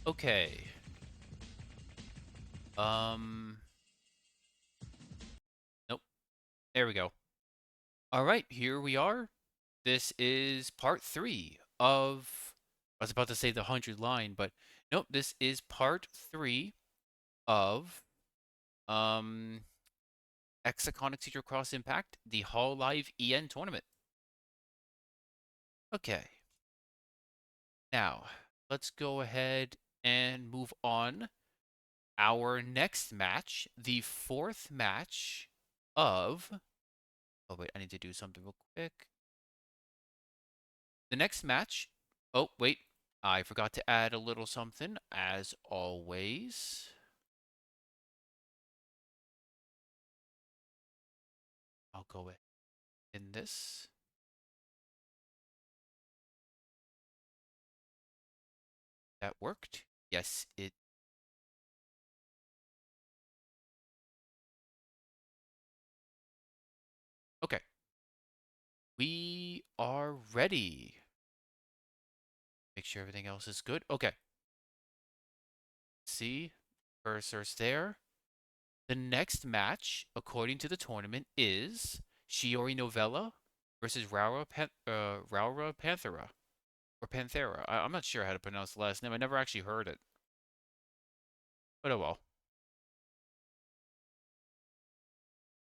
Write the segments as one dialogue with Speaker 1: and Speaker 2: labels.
Speaker 1: Okay. Um, nope. There we go. All right, here we are. This is part three of. I was about to say the 100 line, but nope. This is part three of um Xicon Exedra Cross Impact, the Hololive EN tournament. Okay. Now let's go ahead and move on. Our next match, the fourth match of. Oh wait, I need to do something real quick. The next match. Oh, wait. I forgot to add a little something, as always. I'll go in this. That worked. Yes, it. Okay. We are ready. Make sure everything else is good. Okay. See? Cursor's there. The next match, according to the tournament, is Shiori Novella versus Raura Panthera. Or Panthera. I'm not sure how to pronounce the last name. I never actually heard it. But oh well.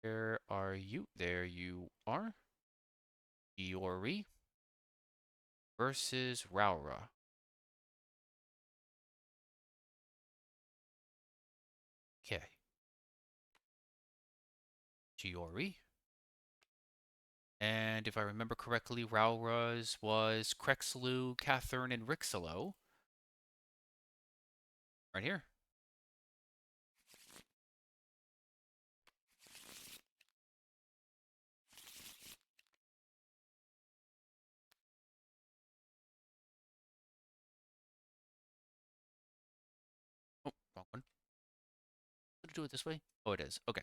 Speaker 1: Where are you? There you are. Shiori versus Raura. Okay. Shiori. And if I remember correctly, Raura's was Krexlu, Catherine, and Rixalo. Right here. Oh, wrong one. Should I do it this way? Oh, it is. Okay.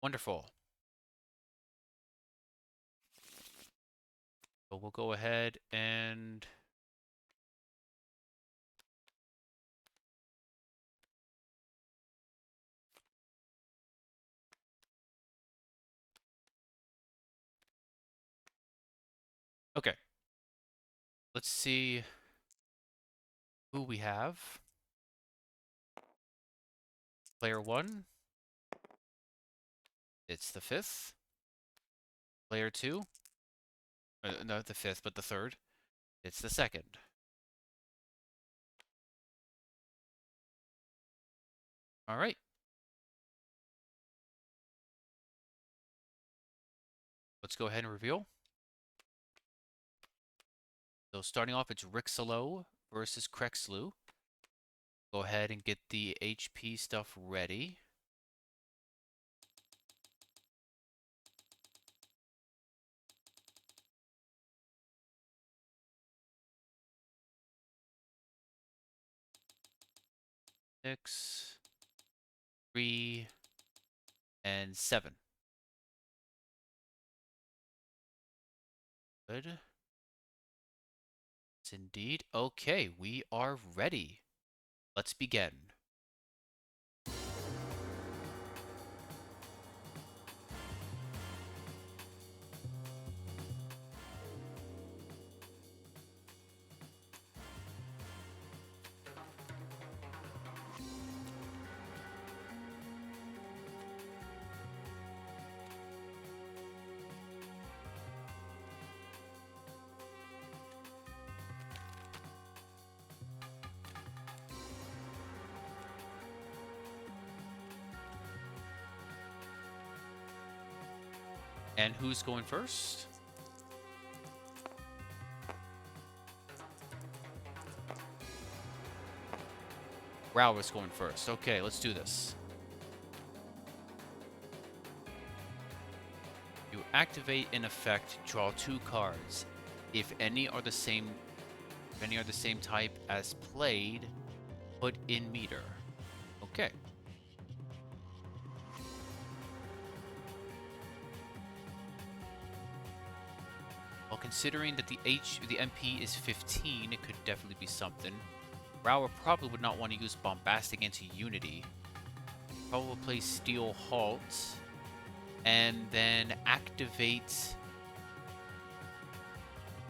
Speaker 1: Wonderful. So we'll go ahead and... Okay. Let's see who we have. Player 1. It's the 5th. Player 2. Not the 5th, but the 3rd. It's the 2nd. All right. Let's go ahead and reveal. So starting off, it's Rixalo versus Krexlu. Go ahead and get the HP stuff ready. Six, 3, and 7. Good. Yes, indeed. Okay, we are ready. Let's begin. And who's going first? Rao is going first. Okay, let's do this. You activate an effect, draw 2 cards. If any are the same type as played, put in meter. Okay. considering that the MP is 15, it could definitely be something. Rower probably would not want to use Bombastic Anti-Unity. Probably play Steel Halt, and then activate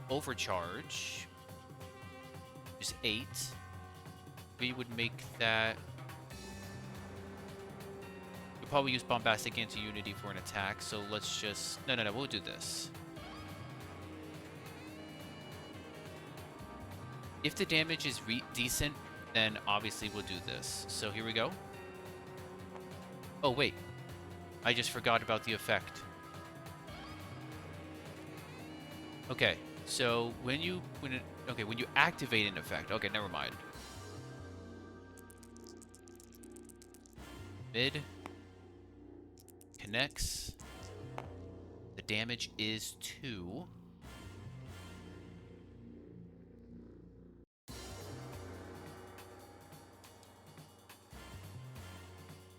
Speaker 1: Overcharge, which is 8. We would make that... We'll probably use Bombastic Anti-Unity for an attack, so let's just... No, we'll do this. If the damage is decent, then obviously we'll do this. So here we go. Oh, wait. I just forgot about the effect. Okay, so when you activate an effect... Okay, never mind. Mid. Connects. The damage is 2.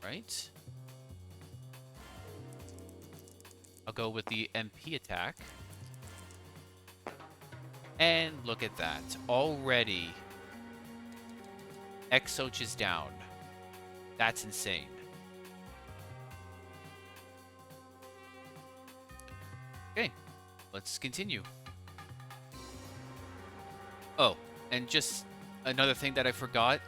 Speaker 1: Right. I'll go with the MP attack. And look at that. Already, Exoch is down. That's insane. Okay, let's continue. Oh, and just another thing that I forgot.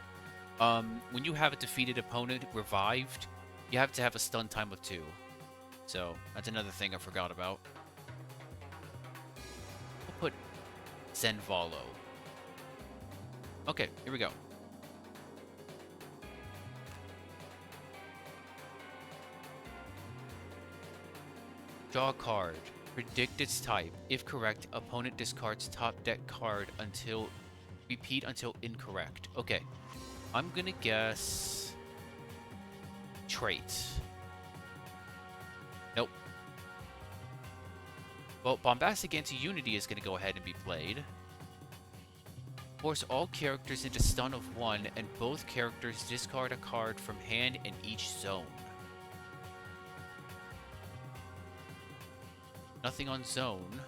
Speaker 1: When you have a defeated opponent revived, you have to have a stun time of 2. So, that's another thing I forgot about. We'll put Zenvalo. Okay, here we go. Draw a card. Predict its type. If correct, opponent discards top deck card until... Repeat until incorrect. Okay. I'm gonna guess... Trait. Nope. Well, Bombastic Anti-Unity is gonna go ahead and be played. Force all characters into stun of 1, and both characters discard a card from hand in each zone. Nothing on zone.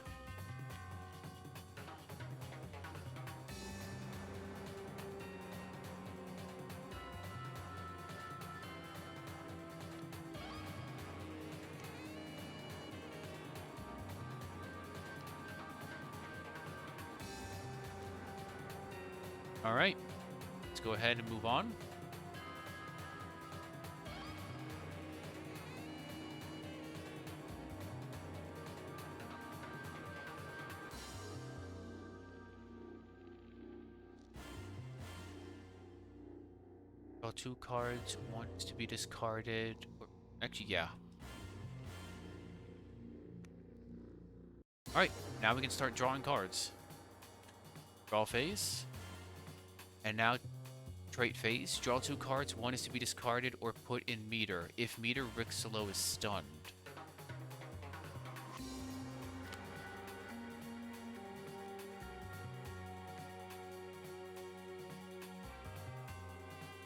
Speaker 1: Alright, let's go ahead and move on. Draw 2 cards, 1 is to be discarded. Actually, yeah. Alright, now we can start drawing cards. Draw phase. And now, trait phase. Draw 2 cards. 1 is to be discarded or put in meter. If meter, Rixolo is stunned.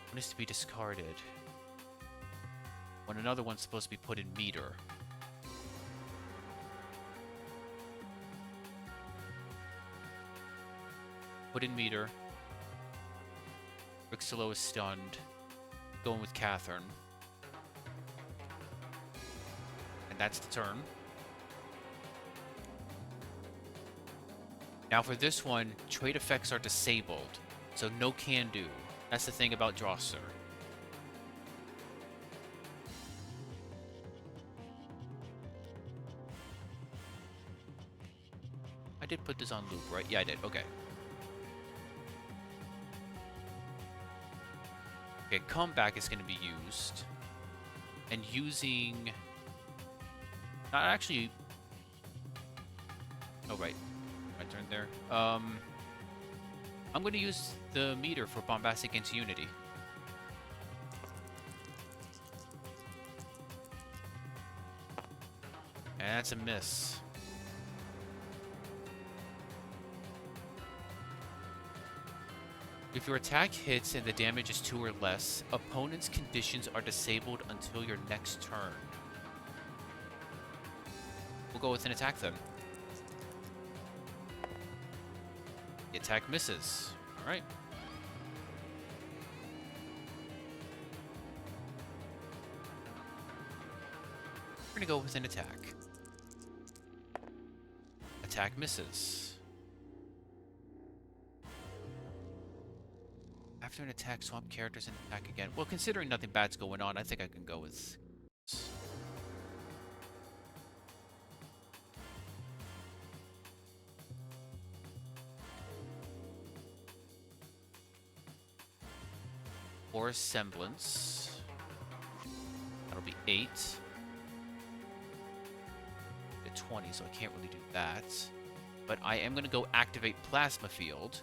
Speaker 1: One is to be discarded. When another one's supposed to be put in meter. Put in meter. Rixolo is stunned. Going with Catherine. And that's the turn. Now for this one, trait effects are disabled. So no can do. That's the thing about Drawster. I did put this on loop, right? Yeah, I did. Okay. Okay, comeback is going to be used. And using... Not actually... Oh, right. My turn there. I'm going to use the meter for Bombastic Anti-Unity. And that's a miss. If your attack hits and the damage is 2 or less, opponent's conditions are disabled until your next turn. We'll go with an attack then. attack misses. Alright. We're gonna go with an attack. Attack misses. After an attack, swap characters and attack again. Well, considering nothing bad's going on, I think I can go with... Or semblance. That'll be 8. At 20, so I can't really do that. But I am going to go activate Plasma Field.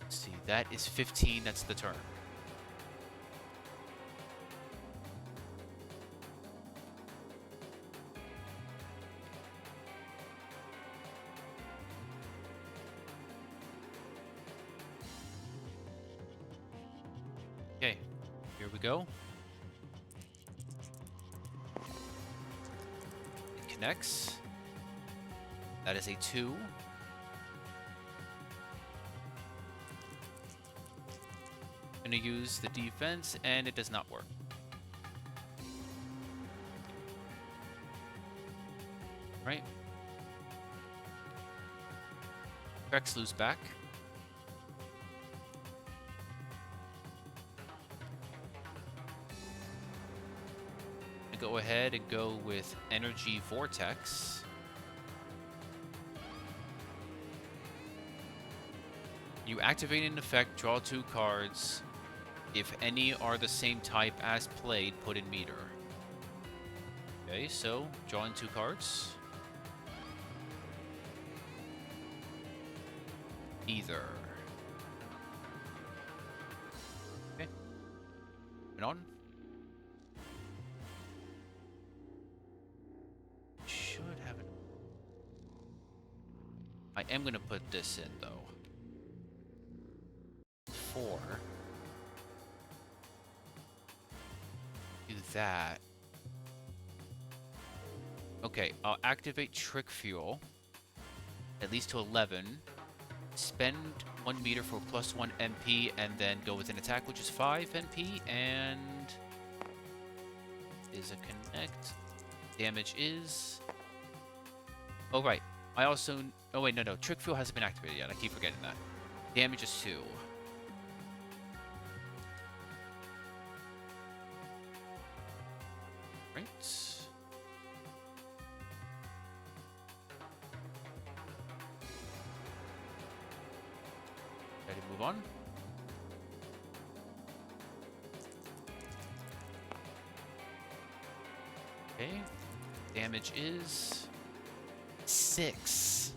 Speaker 1: Let's see, that is 15, that's the turn. Okay, here we go. It connects. That is a 2. I'm gonna use the defense, and it does not work. Right. Krexlu's back. Go ahead and go with Energy Vortex. You activate an effect, draw 2 cards. If any are the same type as played, put in meter. Okay, so drawing 2 cards. Either. Okay. And on. I am going to put this in, though. 4. Do that. Okay, I'll activate Trick Fuel. At least to 11. Spend 1 meter for +1 MP, and then go with an attack, which is 5 MP, and... is a connect. Damage is... Oh, right. I also... Oh, wait, no. Trick Fuel hasn't been activated yet. I keep forgetting that. Damage is 2. Right. Ready to move on? Okay. Damage is... 6.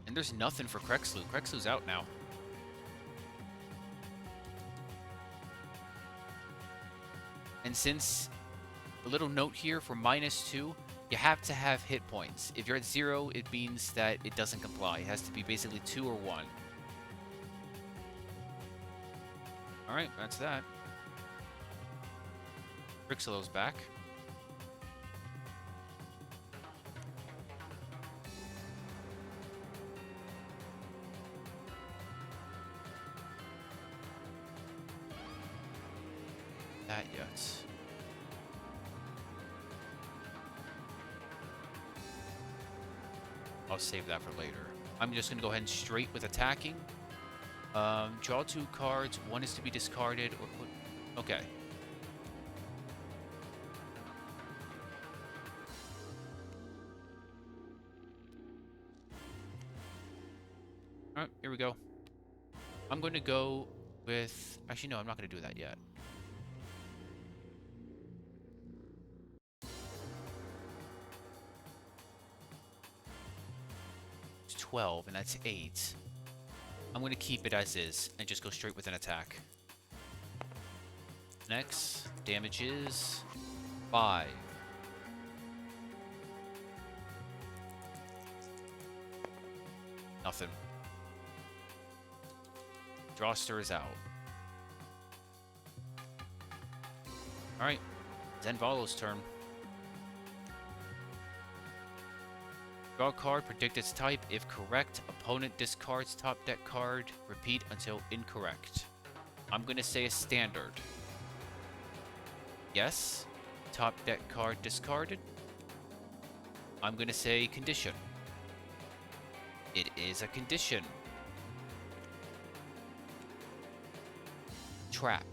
Speaker 1: And there's nothing for Krexlu. Krexlu's out now. And since a little note here for -2, you have to have hit points. If you're at 0, it means that it doesn't comply. It has to be basically 2 or 1. Alright, that's that. Rixelo's back. That yet. I'll save that for later. I'm just going to go ahead and straight with attacking. Draw 2 cards. 1 is to be discarded or put... Okay. Alright, here we go. I'm going to go with... Actually, no, I'm not going to do that yet. It's 12, and that's 8. I'm going to keep it as is and just go straight with an attack. Next, damage is 5. nothing. Draw stirs out. Alright. Zenvalo's turn. Draw a card, predict its type. If correct, opponent discards top deck card. Repeat until incorrect. I'm going to say a standard. Yes. Top deck card discarded. I'm going to say condition. It is a condition. Trap.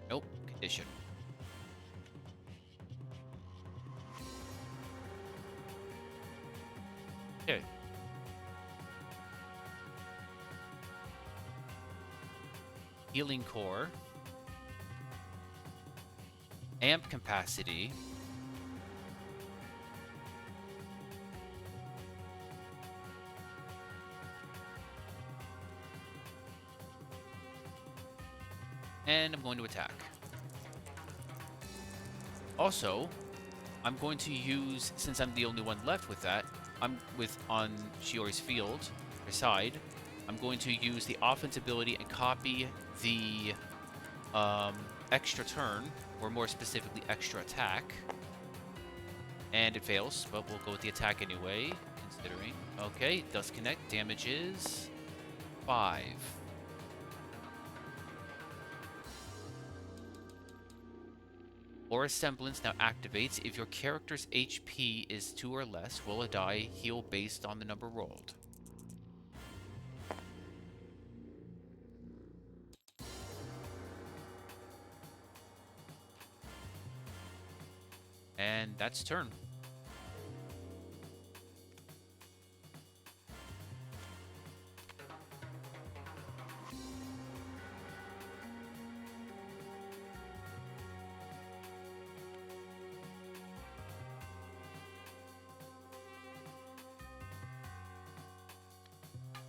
Speaker 1: Nope. Condition. Okay. Healing core. Amp capacity. And I'm going to attack. Also, I'm going to use, since I'm the only one left with that, on Shiori's field, her side, I'm going to use the offense ability and copy the extra turn, or more specifically, extra attack. And it fails, but we'll go with the attack anyway, considering. Okay, it does connect. Damage is 5. Aura Semblance now activates. If your character's HP is 2 or less, roll a die, heal based on the number rolled. And that's turn.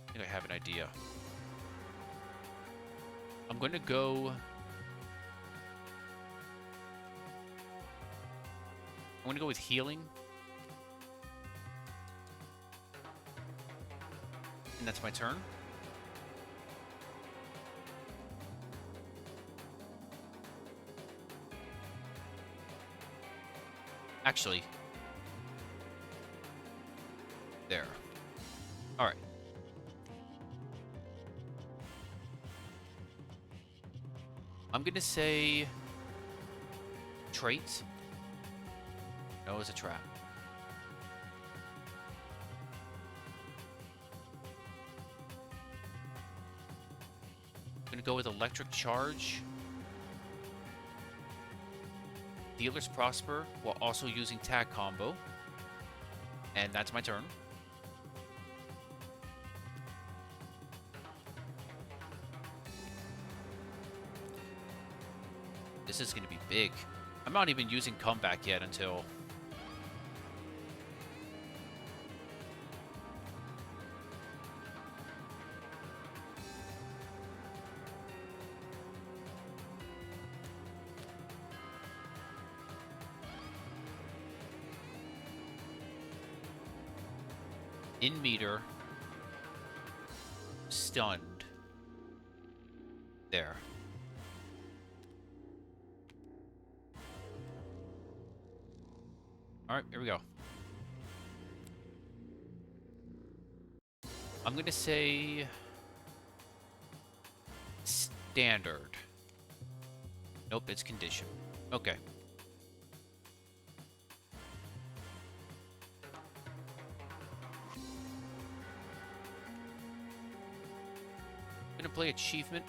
Speaker 1: I think I have an idea. I'm going to go... I'm going to go with healing. And that's my turn. Actually. There. Alright. I'm going to say... traits. No, it's a trap. I'm going to go with Electric Charge. Dealers Prosper while also using Tag Combo. And that's my turn. This is going to be big. I'm not even using Comeback yet until... in meter, stunned. There. Alright, here we go. I'm gonna say... standard. Nope, it's condition. Okay. Gonna play Achievement.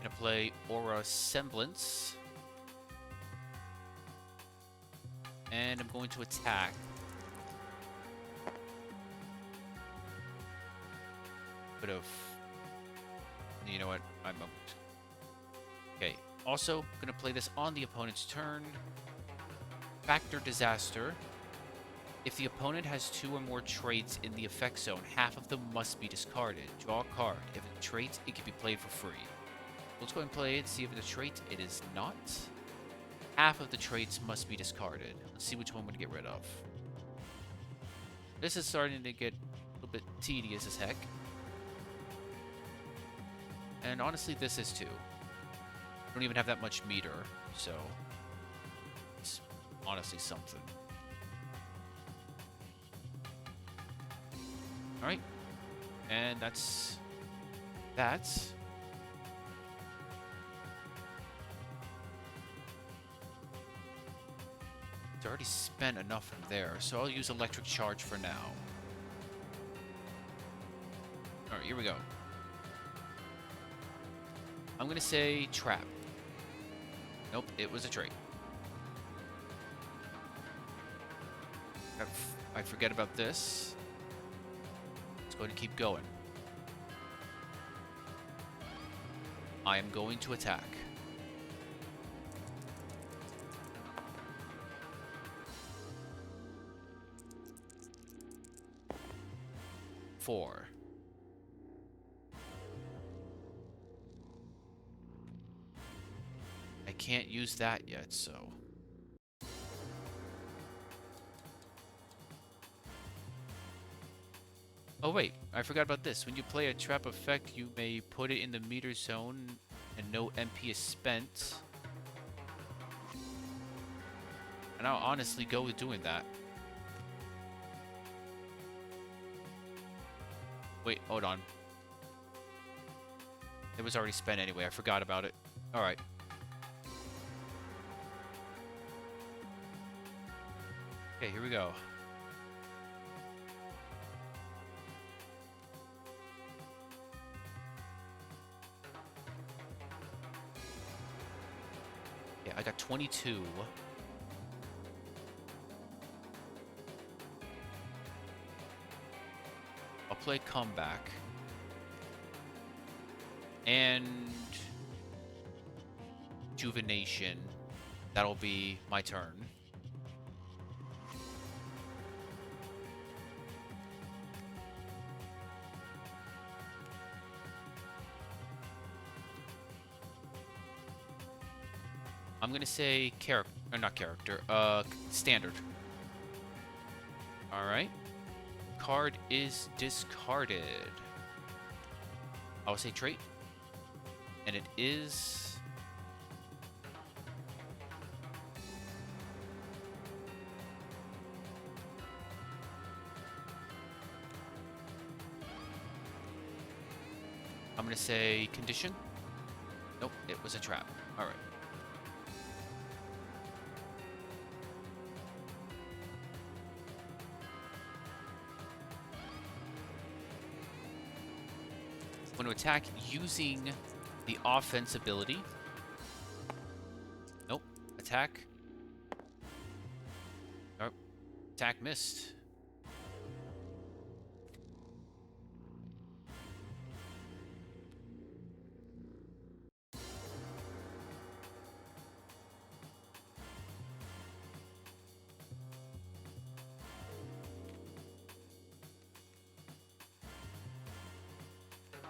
Speaker 1: Gonna play Aura Semblance. And I'm going to attack. Bit of... you know what? I'm... okay. Also, gonna play this on the opponent's turn. Factor Disaster. If the opponent has 2 or more traits in the effect zone, half of them must be discarded. Draw a card. If it's a trait, it can be played for free. Let's go and play it, see if it's a trait. It is not. Half of the traits must be discarded. Let's see which one we're going to get rid of. This is starting to get a little bit tedious as heck. And honestly, this is too. Don't even have that much meter, so it's honestly something. Alright. And that's that. It's already spent enough from there, so I'll use electric charge for now. Alright, here we go. I'm gonna say trap. Nope, it was a trait. I forget about this. Let's go ahead and keep going. I am going to attack. Four. I can't use that yet, so... Oh wait, I forgot about this. When you play a trap effect, you may put it in the meter zone and no MP is spent. And I'll honestly go with doing that. Wait, hold on. It was already spent anyway, I forgot about it. Alright. Okay, here we go. Yeah, I got 22. I'll play comeback. And Juvenation. That'll be my turn. I'm gonna say character, or not character, standard. Alright. Card is discarded. I will say trait. And it is... I'm gonna say condition. Nope, it was a trap. Alright. I'm going to attack using the offense ability. Nope. Attack. Nope. Attack missed.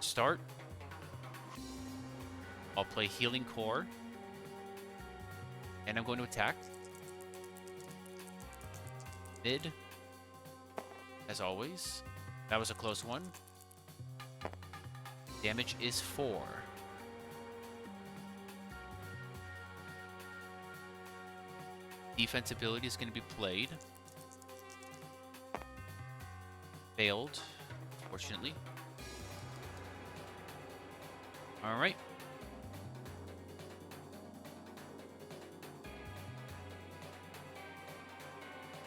Speaker 1: Start. I'll play Healing Core. And I'm going to attack. Mid. As always. That was a close one. Damage is 4. Defense ability is going to be played. Failed, fortunately. Alright.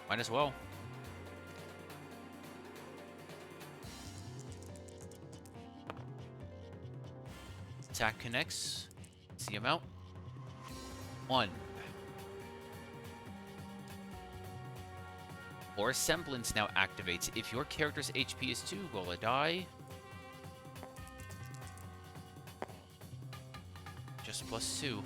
Speaker 1: Might as well. Attack connects. See amount. 1. Or Semblance now activates. If your character's HP is 2, roll a die. Just +2.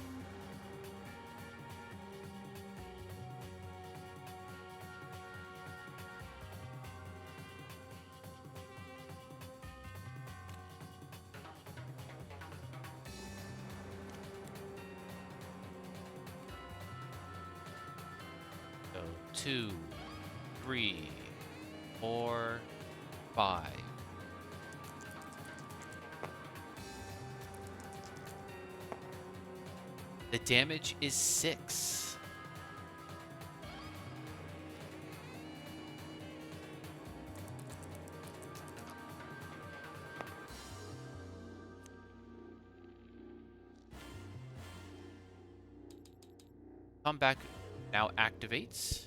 Speaker 1: So 2, 3, 4, 5. The damage is 6. Comeback now activates.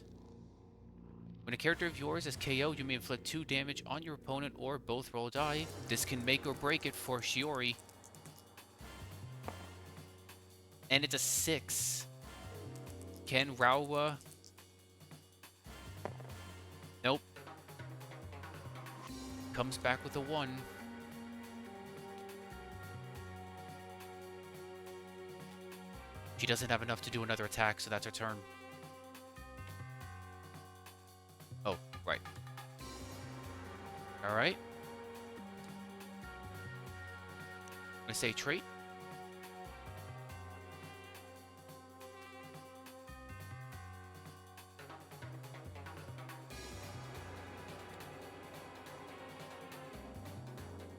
Speaker 1: When a character of yours is KO'd, you may inflict 2 damage on your opponent or both roll a die. This can make or break it for Shiori. And it's a 6. Can Rawa... Nope. Comes back with a 1. She doesn't have enough to do another attack, so that's her turn. Oh, right. Alright. I'm gonna say trait.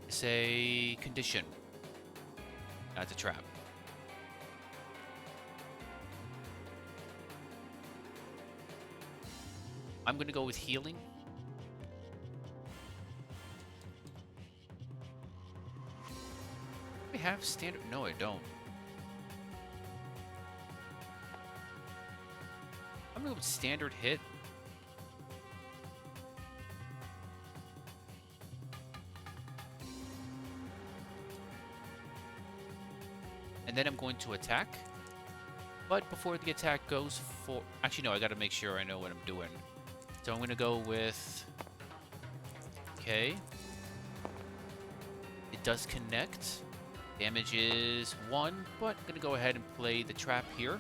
Speaker 1: Say condition. That's a trap. I'm gonna go with healing. Do I have standard? No, I don't. I'm gonna go with standard hit. And then I'm going to attack. But before the attack goes for... Actually, no, I gotta make sure I know what I'm doing. So I'm gonna go with... Okay. It does connect. Damage is 1, but I'm gonna go ahead and play the trap here.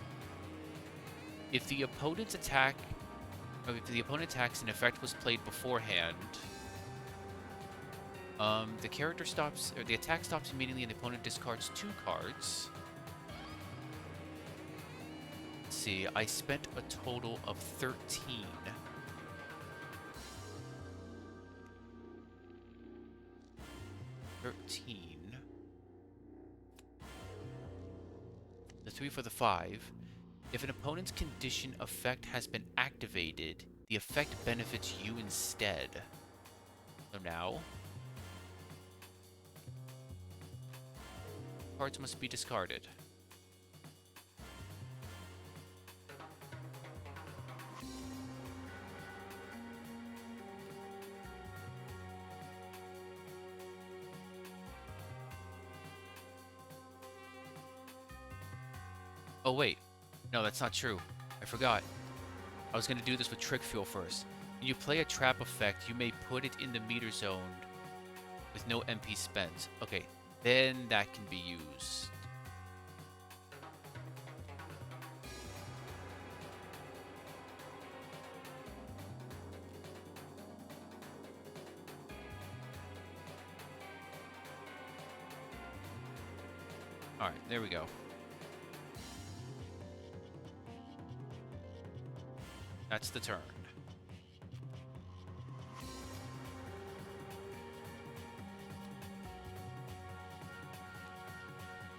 Speaker 1: If the opponent's attack... Or if the opponent attacks an effect was played beforehand... the character stops... Or the attack stops immediately and the opponent discards 2 cards. Let's see, I spent a total of 13. The 3 for the 5. If an opponent's condition effect has been activated, the effect benefits you instead. So now... cards must be discarded. Oh wait, no, that's not true. I forgot. I was gonna do this with Trick Fuel first. When you play a trap effect, you may put it in the meter zone with no MP spent. Okay, then that can be used. Alright, there we go. That's the turn.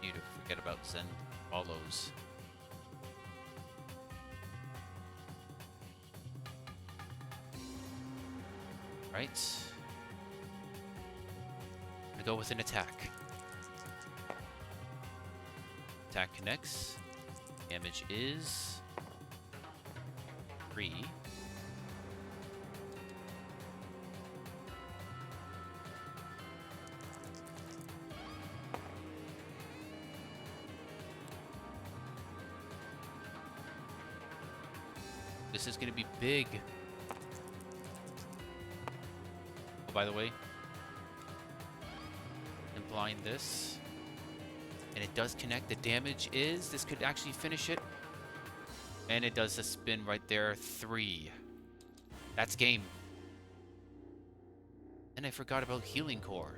Speaker 1: Need to forget about Zen follows. Right. I'm gonna go with an attack. Attack connects. Damage is 3. This is going to be big. Oh, by the way, implying this, and it does connect. The damage is, this could actually finish it. And it does a spin right there, 3. That's game. And I forgot about Healing Core.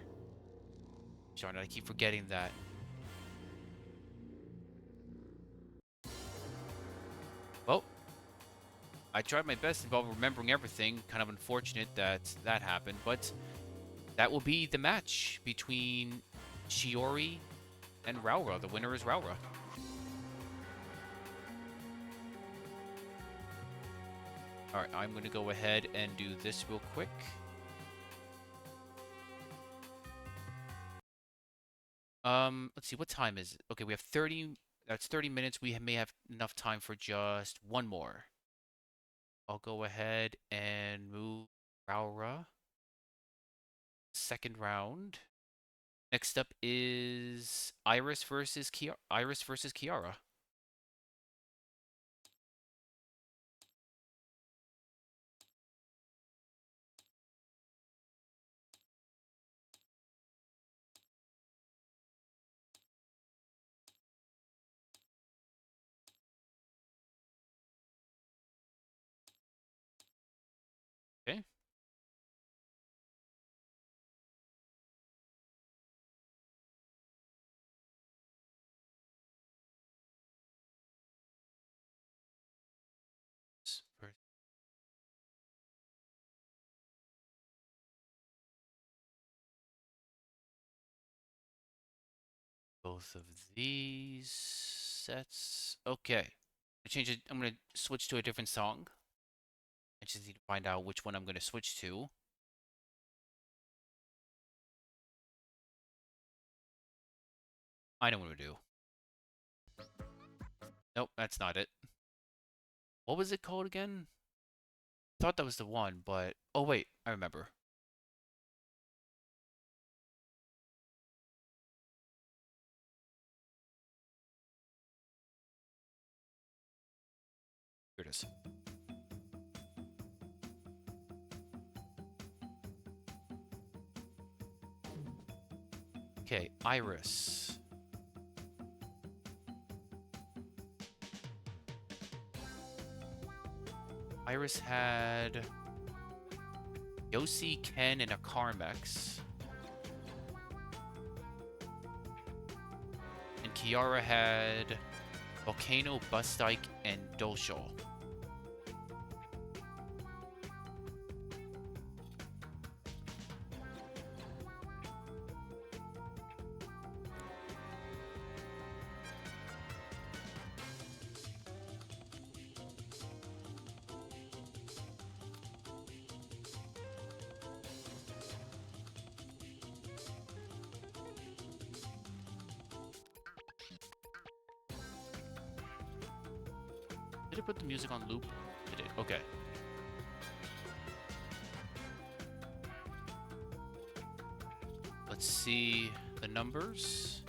Speaker 1: Darn it, I keep forgetting that. Well, I tried my best involving remembering everything. Kind of unfortunate that that happened, but that will be the match between Shiori and Raura. The winner is Raura. All right, I'm going to go ahead and do this real quick. Let's see, what time is it? Okay, we have 30. That's 30 minutes. We may have enough time for just one more. I'll go ahead and move Raura. Second round. Next up is Iris versus Kiara. Iris versus Kiara. Okay. Both of these sets. Okay. I change it. I'm gonna switch to a different song. I just need to find out which one I'm gonna switch to. I know what to do. Nope, that's not it. What was it called again? I thought that was the one, but oh wait, I remember. Here it is. Okay, Iris. Iris had Yossi, Ken, and a Carmex. And Kiara had Volcano, Bustike, and Dolshol. Did it put the music on loop? It did. Okay. Let's see the numbers.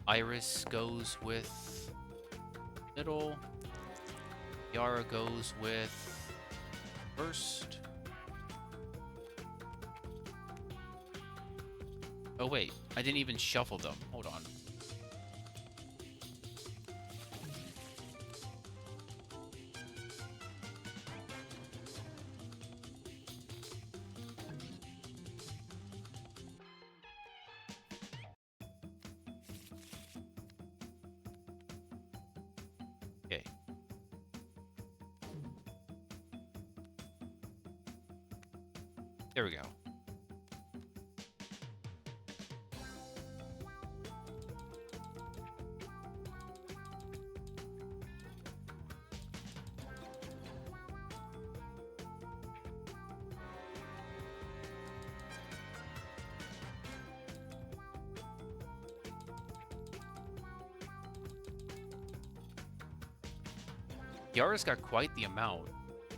Speaker 1: Iris goes with middle. Yara goes with first. Oh wait, I didn't even shuffle them. Hold on. Okay. There we go. Yara's got quite the amount,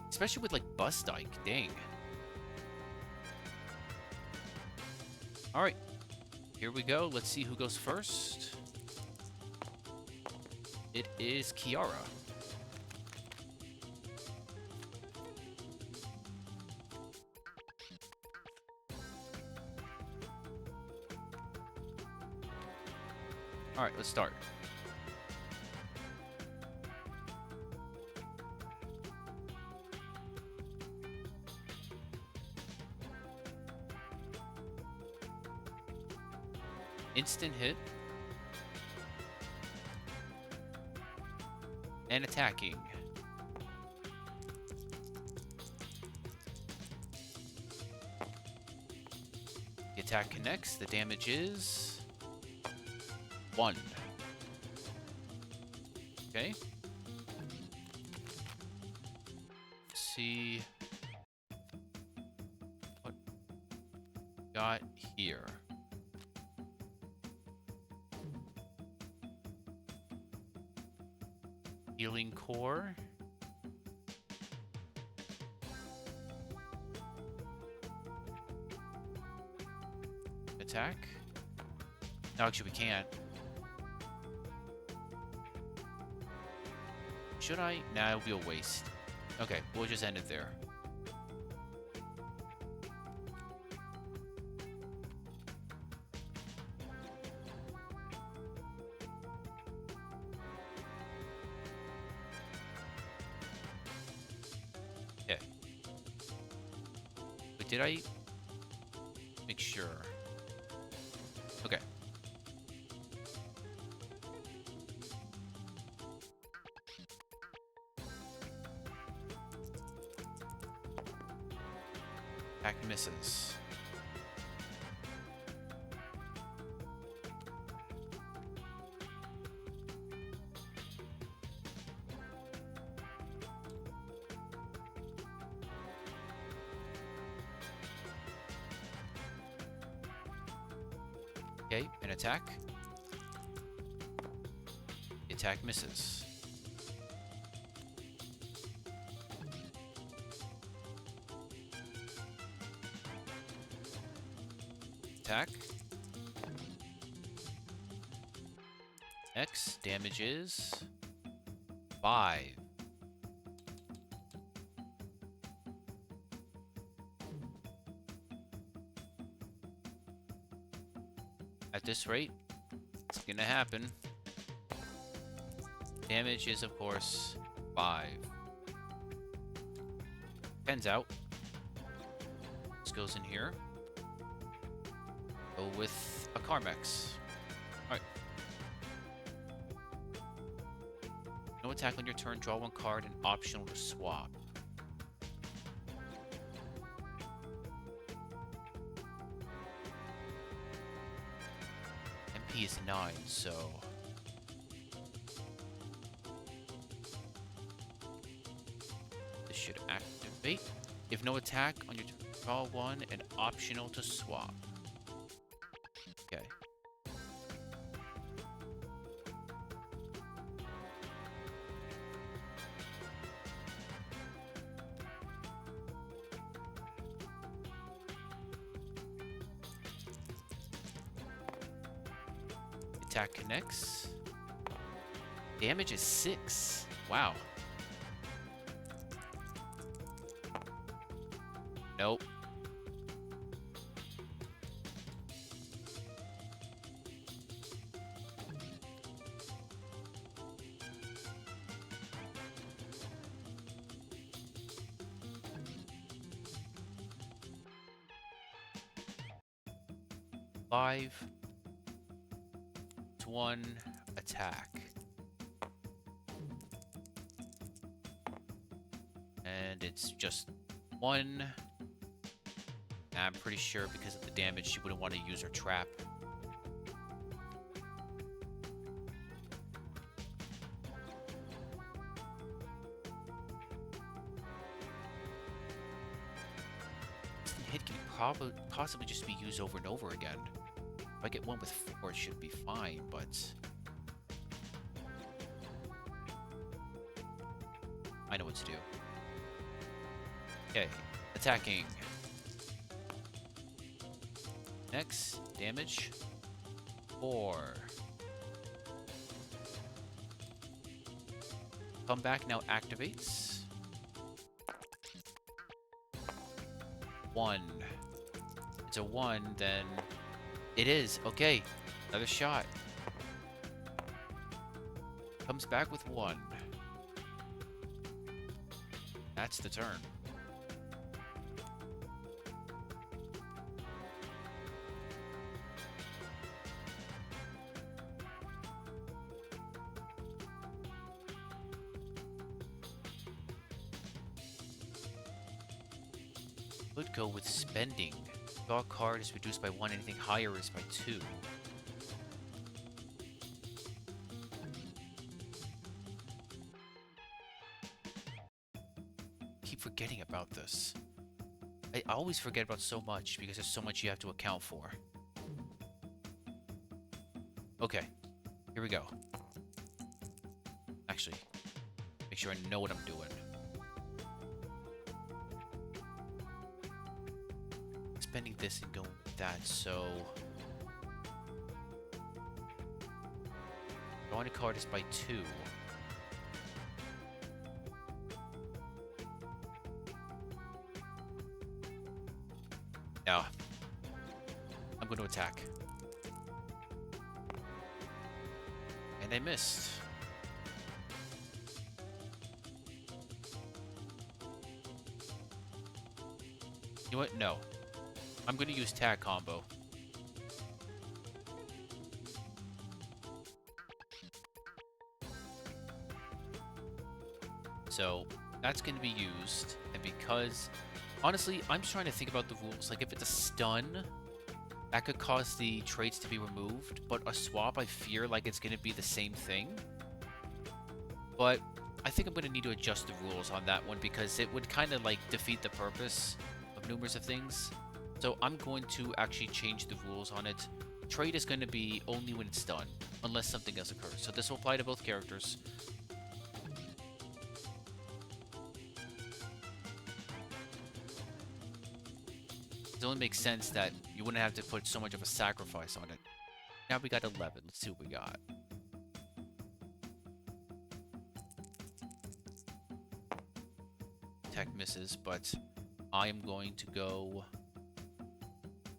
Speaker 1: especially with like Bustike. Dang. All right, here we go. Let's see who goes first. It is Kiara. All right, let's start. Instant hit. And attacking. Attack connects. The damage is 1. Okay. Let's see what we got here. Healing core. Attack. No, actually, we can't. Should I? Nah, it'll be a waste. Okay, we'll just end it there. Okay. But did I make sure? Okay. Attack misses. Okay, an attack. The attack misses. Attack. X damage is 5. At this rate, it's gonna happen. Damage is, of course, 5. Pen's out. This goes in here. Go with a Carmex. Alright. No attack on your turn. Draw 1 card and optional to swap. MP is 9, so... this should activate. If no attack on your turn, draw 1 and optional to swap. Okay. Attack connects. Damage is 6. Wow. Nope. Five. 1 attack. And it's just 1. I'm pretty sure because of the damage she wouldn't want to use her trap. Hit can possibly just be used over and over again. If I get one with 4, it should be fine, but... I know what to do. Okay, attacking. Next, damage. 4. Comeback now activates. 1. It's a 1, then... it is. Okay. Another shot. Comes back with 1. That's the turn. Could go with spending. Draw card is reduced by 1, anything higher is by 2. Keep forgetting about this. I always forget about so much because there's so much you have to account for. Okay, here we go. Actually, make sure I know what I'm doing. Spending this and going with that, so... drawing a card is by 2. Now, I'm going to attack. And I missed. You know what? No. I'm going to use tag combo. So, that's going to be used. And because... honestly, I'm just trying to think about the rules. Like, if it's a stun, that could cause the traits to be removed. But a swap, I fear like it's going to be the same thing. But I think I'm going to need to adjust the rules on that one because it would kind of, like, defeat the purpose of numerous of things. So I'm going to actually change the rules on it. Trait is going to be only when it's done, unless something else occurs. So this will apply to both characters. It only makes sense that you wouldn't have to put so much of a sacrifice on it. Now we got 11. Let's see what we got. Attack misses, but I am going to go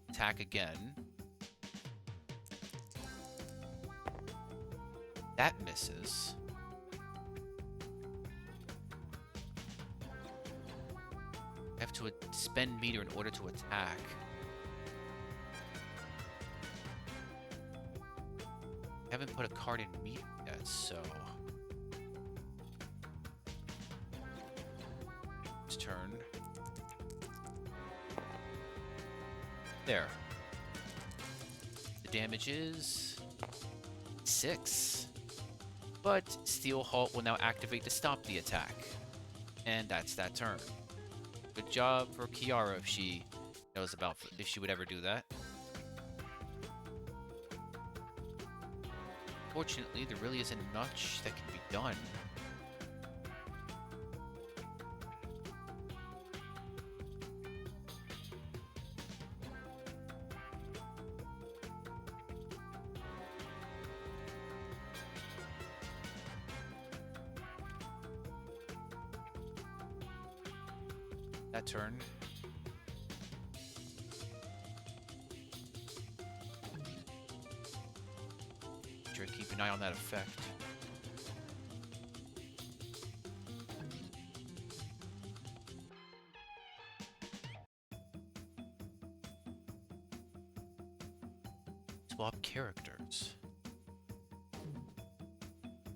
Speaker 1: attack again. That misses. I have to spend meter in order to attack. I haven't put a card in meter yet, so... It's turn. There. The damage is... 6. But Steel Halt will now activate to stop the attack. And that's that turn. Good job for Kiara if she knows about if she would ever do that. Fortunately, there really isn't much that can be done. That turn. Try to keep an eye on that effect. Swap characters.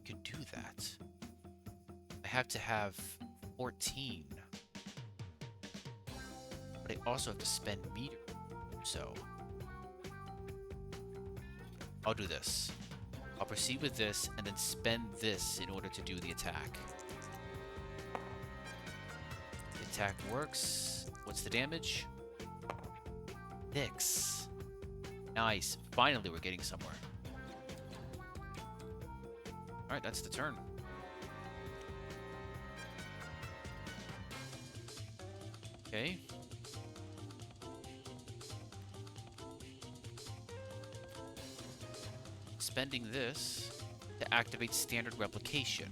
Speaker 1: Could do that. I have to have 14. But I also have to spend meter, so I'll do this. I'll proceed with this and then spend this in order to do the attack. The attack works. What's the damage? 6. Nice. Finally, we're getting somewhere. Alright, that's the turn. Okay. Spending this to activate standard replication.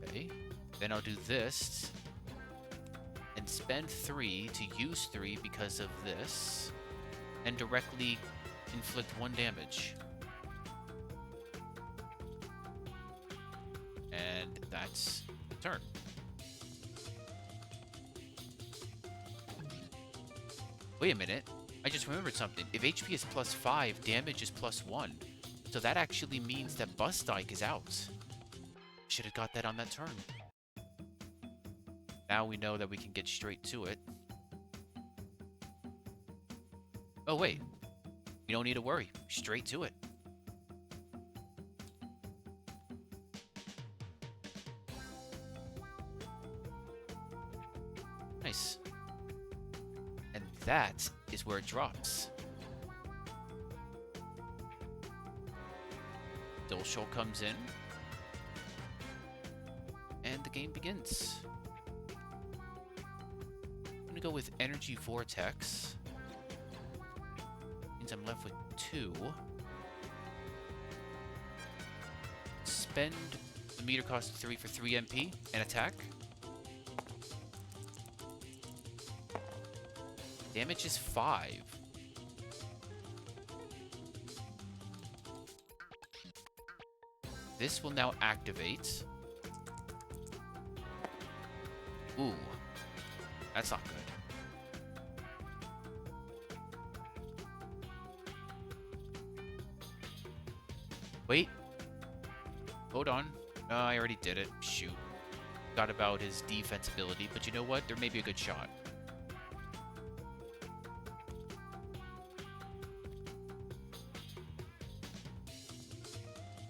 Speaker 1: Okay, then I'll do this and spend 3 to use 3 because of this and directly inflict 1 damage. That's turn. Wait a minute. I just remembered something. If HP is +5, damage is +1. So that actually means that Bustike is out. Should have got that on that turn. Now we know that we can get straight to it. Oh, wait. We don't need to worry. Straight to it. Nice. And that is where it drops. Dulshol comes in. And the game begins. I'm going to go with Energy Vortex. Means I'm left with 2. Spend the meter cost 3 for 3 MP and attack. Damage is 5. This will now activate. Ooh. That's not good. Wait. Hold on. No, I already did it. Shoot. Forgot about his defense ability, but you know what? There may be a good shot.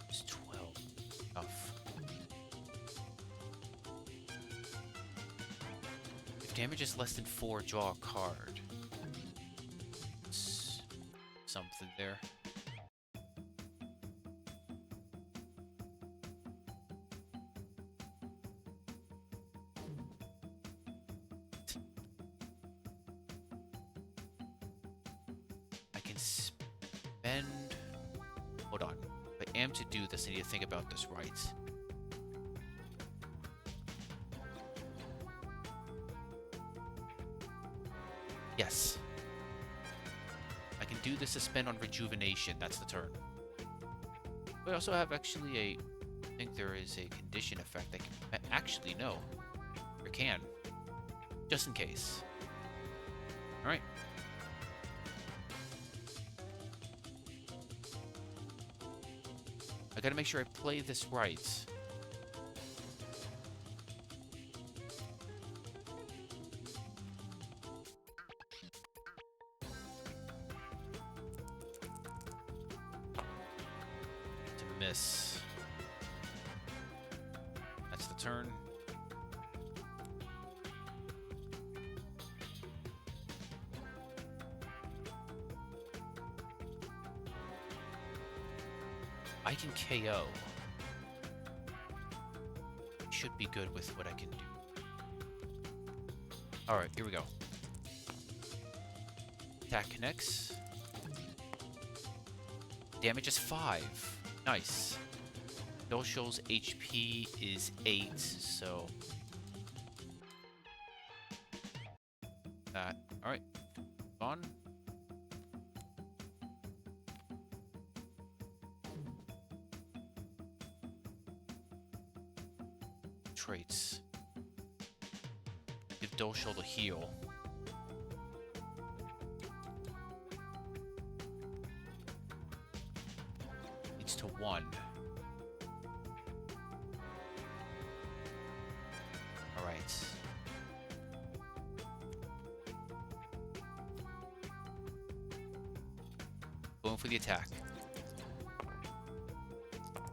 Speaker 1: It's 12. Tough. If damage is less than 4, draw a card. It's something there. Spend... Hold on. If I am to do this, I need to think about this right. Yes. I can do this to spend on Rejuvenation. That's the turn. We also have actually a... I think there is a condition effect that can... Actually, no. There can. Just in case. Alright. I gotta make sure I play this right. To miss. That's the turn. I can KO. Should be good with what I can do. Alright, here we go. Attack connects. Damage is 5. Nice. Dulshol's HP is 8, so... that. Alright. On. Traits. Give Dulshol the heal. It's to 1. Alright. Going for the attack.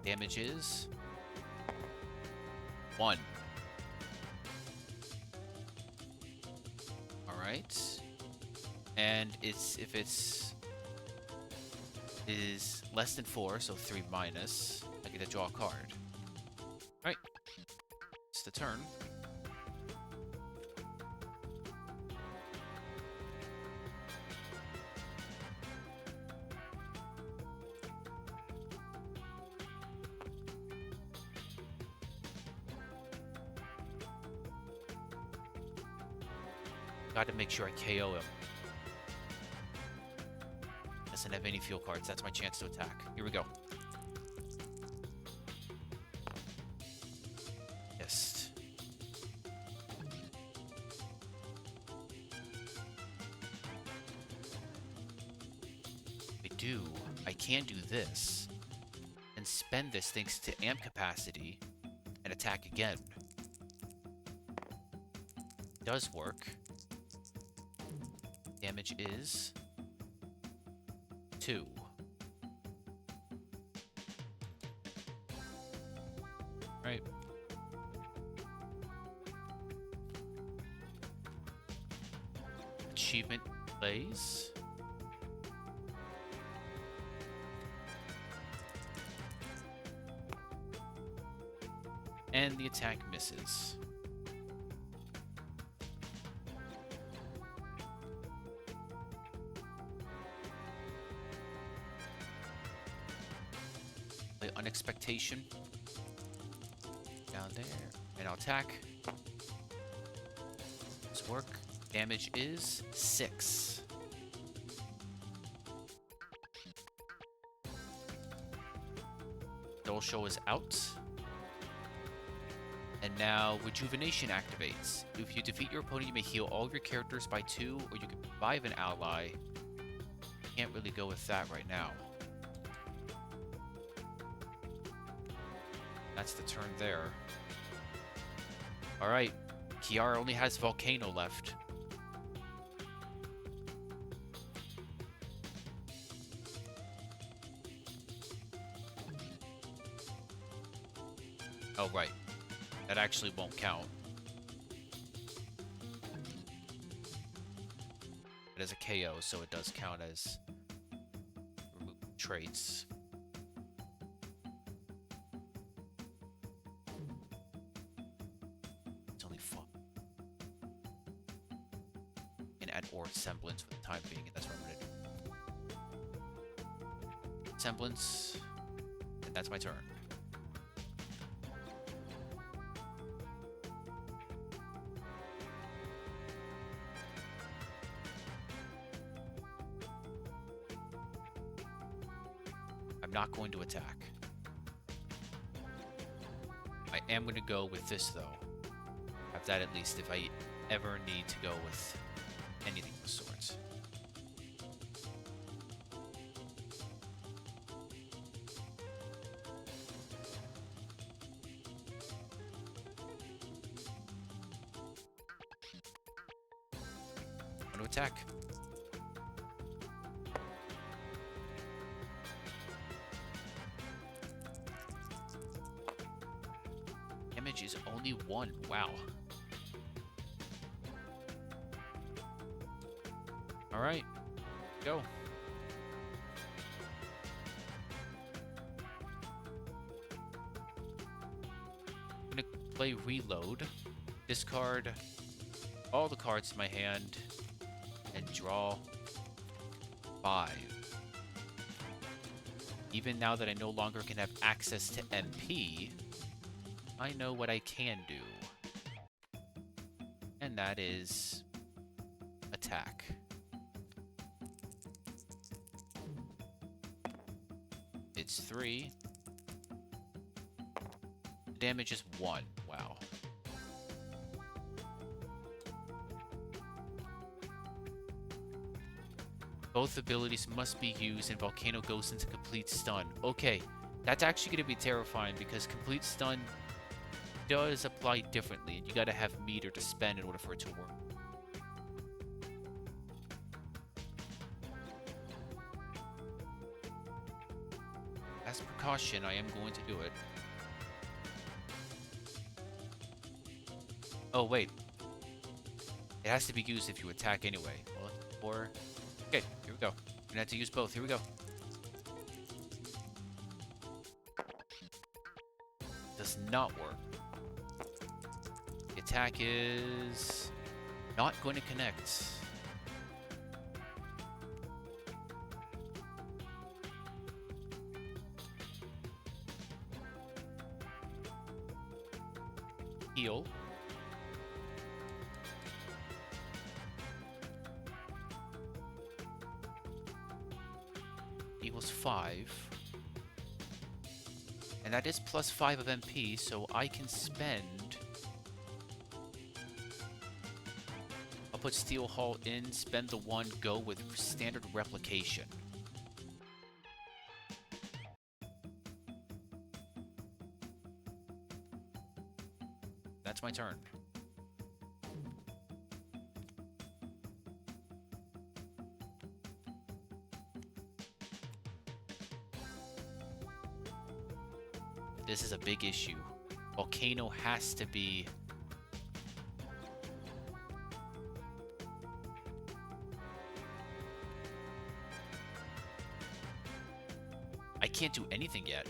Speaker 1: Damage is 1. Alright. And if it's is less than 4, so 3 minus, I get to draw a card. Alright. It's the turn. Got to make sure I KO him. Doesn't have any field cards. That's my chance to attack. Here we go. Yes. do, I can do this and spend this thanks to amp capacity and attack again. Does work. Damage is 2. Right. Achievement plays. And the attack misses. Play Unexpectation. Down there. And I'll attack. Does work. Damage is 6. Dull Show is out. And now Rejuvenation activates. If you defeat your opponent, you may heal all of your characters by 2, or you can revive an ally. Can't really go with that right now. That's the turn there. Alright, Kiara only has Volcano left. Oh, right. That actually won't count. It is a KO, so it does count as remove traits. It's only 4. And add or semblance for the time being, and that's what I'm gonna do. Semblance, and that's my turn. I'm not going to attack. I am going to go with this, though. Have that at least if I ever need to go with anything of the sorts. I'm going to attack. Damage is only 1. Wow. Alright. Go. I'm gonna play Reload. Discard all the cards in my hand and draw 5. Even now that I no longer can have access to MP, I know what I can do. And that is attack. It's 3. The damage is 1. Wow. Both abilities must be used and Volcano goes into complete stun. Okay, that's actually going to be terrifying because complete stun does apply differently, and you gotta have meter to spend in order for it to work. As a precaution, I am going to do it. Oh, wait. It has to be used if you attack anyway. Well, or... Okay, here we go. We're gonna have to use both. Here we go. Does not work. The attack is not going to connect. Heal. Equals 5. And that is plus 5 of MP, so I can spend... I'll put Steel Hull in, spend the 1, go with standard replication. That's my turn. This is a big issue. Volcano has to be... I can't do anything yet.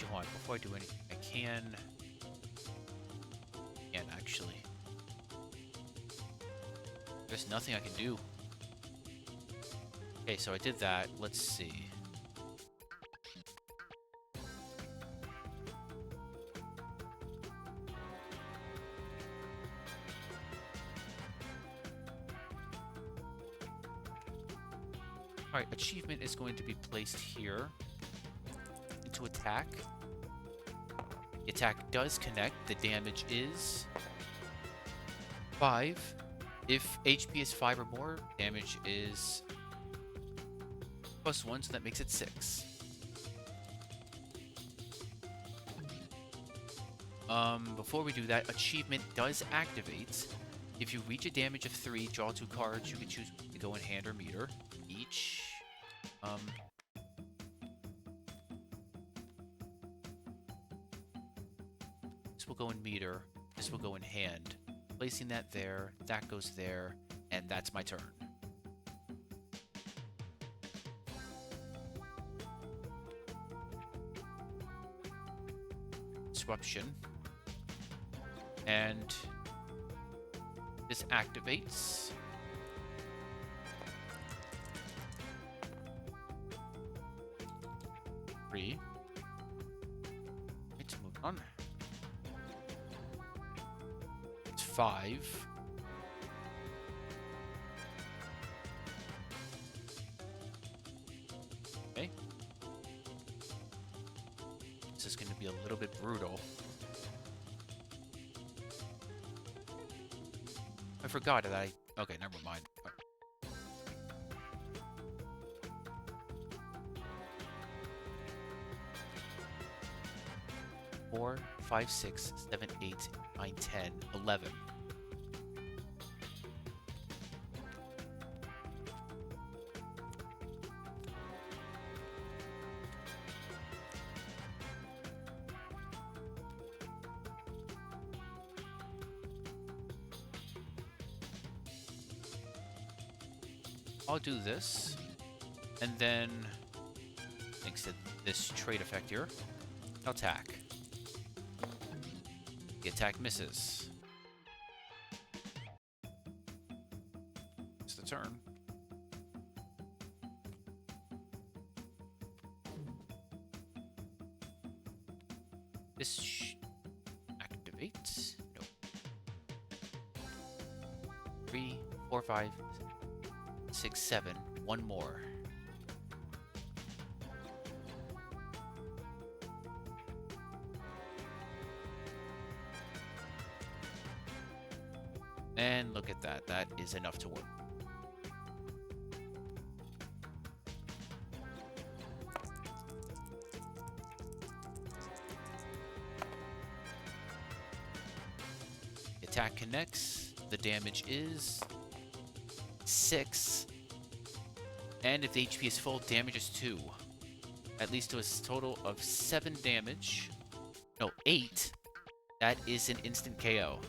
Speaker 1: Hold on, before I do anything, I can actually. There's nothing I can do. Okay, so I did that. Let's see. Alright, achievement is going to be placed here. Into attack. The attack does connect. The damage is 5. If HP is 5 or more, damage is +1, so that makes it 6. Before we do that, achievement does activate. If you reach a damage of 3, draw 2 cards. You can choose to go in hand or meter. Each. This will go in meter. This will go in hand. Placing that there, that goes there, and that's my turn. Disruption. And this activates. Three. Let's move on. 5. Okay. This is going to be a little bit brutal. I forgot that I... Okay, never mind. 4, 5, 6, 7, 8, 9, 10, 11. I'll do this, and then, thanks to this trait effect here, I'll attack. The attack misses. It's the turn. This activates. Nope. 3, 4, 5, 6, 7. One more. And look at that. That is enough to work. The attack connects. The damage is 6. And if the HP is full, damage is 2. That leads to a total of 7 damage. No, 8. That is an instant KO.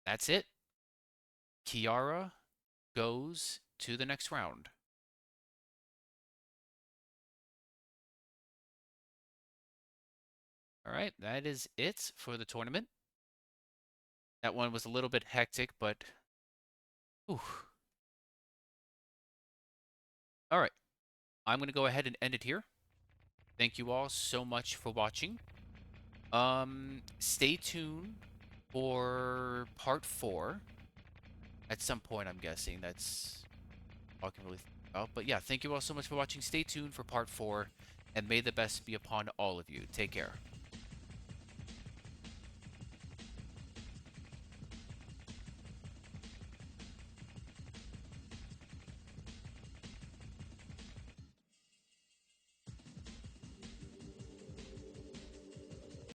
Speaker 1: That's it. Kiara goes to the next round. Alright, that is it for the tournament. That one was a little bit hectic, but... Ooh. Alright. I'm going to go ahead and end it here. Thank you all so much for watching. Stay tuned for part 4. At some point, I'm guessing. That's all I can really think about. But yeah, thank you all so much for watching. Stay tuned for part 4. And may the best be upon all of you. Take care.